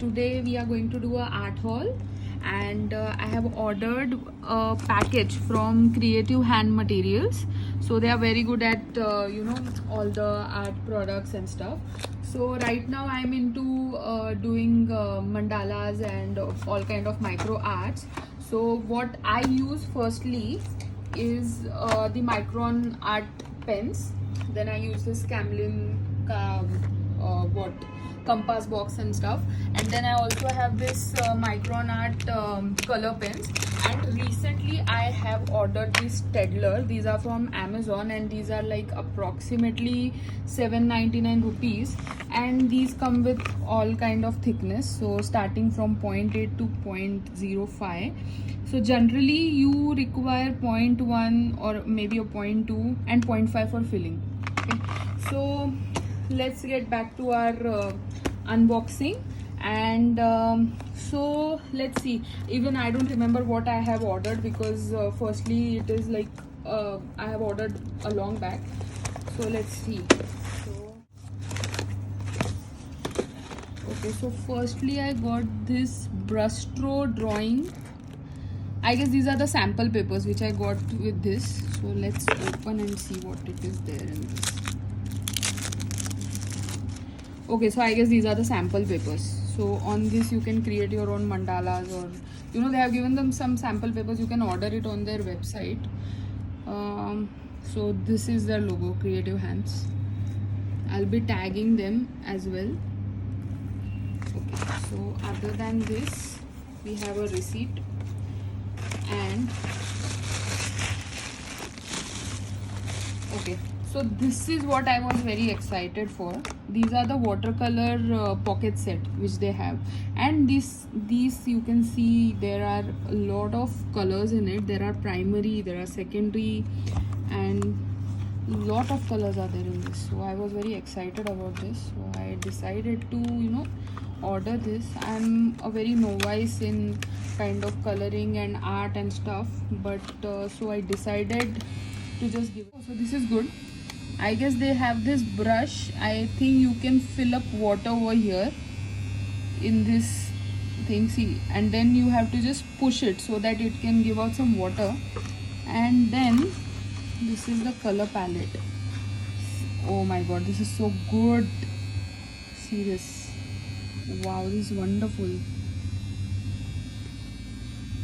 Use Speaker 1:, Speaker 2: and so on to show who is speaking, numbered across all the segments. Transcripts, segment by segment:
Speaker 1: today we are going to do a art haul, and I have ordered a package from Creative Hand Materials. So they are very good at all the art products and stuff. So right now I'm into doing mandalas and all kind of micro arts. So what I use firstly is the Micron art pens. Then I use this Camlin what compass box and stuff, and then I also have this Micron art color pens. And recently I have ordered these Stedler. These are from Amazon, and these are like approximately 7.99 rupees, and these come with all kind of thickness, so starting from 0.8 to 0.05. So generally you require 0.1 or maybe a 0.2 and 0.5 for filling. Okay, so let's get back to our unboxing. And so let's see, even I don't remember what I have ordered, because firstly it is like I have ordered a long back. So let's see. Okay, so firstly I got this Brustro drawing. I guess these are the sample papers which I got with this. So let's open and see what it is there in this. Okay, so I guess these are the sample papers. So on this you can create your own mandalas, or they have given them some sample papers. You can order it on their website. So this is their logo, Creative Hands. I'll be tagging them as well. Okay, so other than this, we have a receipt. And okay, so this is what I was very excited for. These are the watercolor pocket set which they have, and these you can see there are a lot of colors in it. There are primary, there are secondary, and lot of colors are there in this. So I was very excited about this, so I decided to order this. I'm a very novice in kind of coloring and art and stuff, but so I decided to just give it. So this is good. I guess they have this brush. I think you can fill up water over here in this thing, see, and then you have to just push it so that it can give out some water. And then this is the color palette. Oh my god, this is so good. See this. Wow, this is wonderful.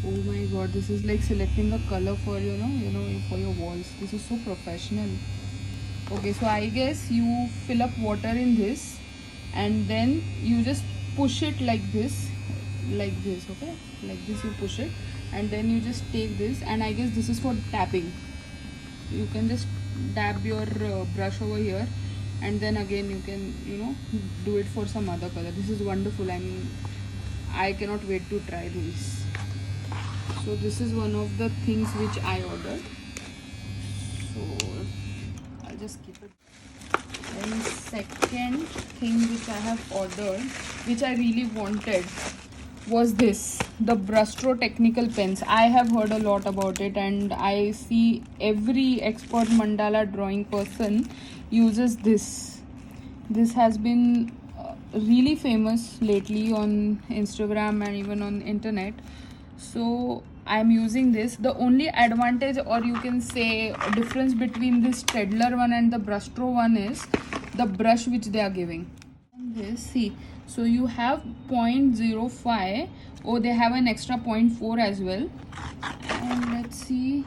Speaker 1: Oh my god, this is like selecting a color for for your walls. This is so professional. Okay, so I guess you fill up water in this, and then you just push it like this, okay, like this you push it, and then you just take this, and I guess this is for tapping. You can just dab your brush over here, and then again you can do it for some other color. This is wonderful. I cannot wait to try this. So this is one of the things which I ordered. So I'll just keep it. Then second thing which I have ordered, which I really wanted, was this, the Brustro technical pens. I have heard a lot about it, and I see every expert mandala drawing person uses this. This has been really famous lately on Instagram and even on internet. So I'm using this. The only advantage, or you can say difference between this Stedler one and the Brustro one, is the brush which they are giving. This, see, so you have 0.05. Oh, they have an extra 0.4 as well. And let's see.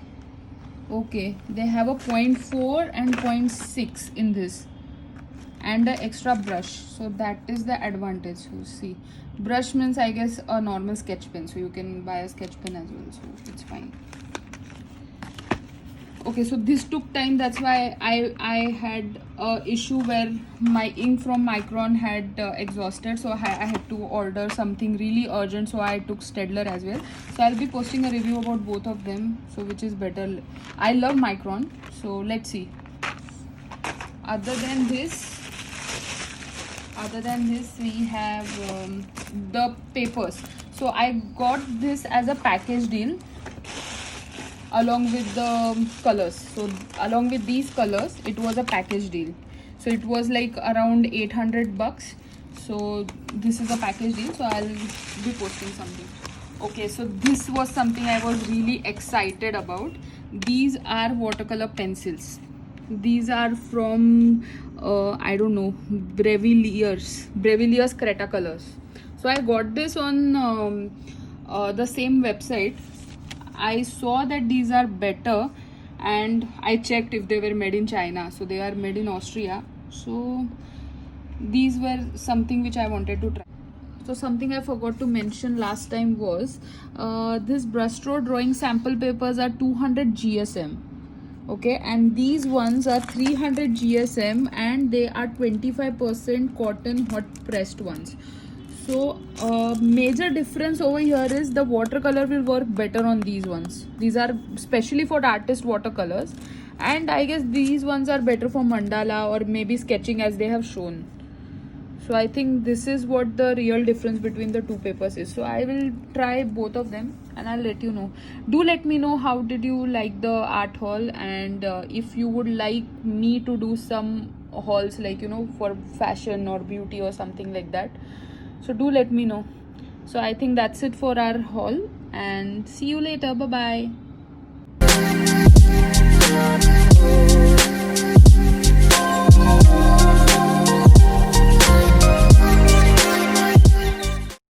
Speaker 1: Okay, they have a 0.4 and 0.6 in this, and the extra brush. So that is the advantage. You see, brush means I guess a normal sketch pen, so you can buy a sketch pen as well, so it's fine. Okay, so this took time. That's why I had a issue where my ink from Micron had exhausted, so I had to order something really urgent, so I took Stedler as well. So I'll be posting a review about both of them, so which is better. I love Micron, so let's see. Other than this we have the papers. So I got this as a package deal along with the colors. So along with these colors, it was a package deal. So it was like around 800 bucks. So this is a package deal, so I'll be posting something. Okay, so this was something I was really excited about. These are watercolor pencils. These are from I don't know, Breviliers Creta Colors. So I got this on the same website. I saw that these are better, and I checked if they were made in China. So they are made in Austria. So these were something which I wanted to try. So something I forgot to mention last time was this Brushtro drawing sample papers are 200 GSM. Okay, and these ones are 300 GSM, and they are 25% cotton hot pressed ones. So major difference over here is the watercolor will work better on these ones. These are specially for the artist watercolors, and I guess these ones are better for mandala or maybe sketching, as they have shown. So I think this is what the real difference between the two papers is. So I will try both of them and I'll let you know. Do let me know how did you like the art haul, and if you would like me to do some hauls, like, you know, for fashion or beauty or something like that. So do let me know. So I think that's it for our haul, and see you later. Bye bye.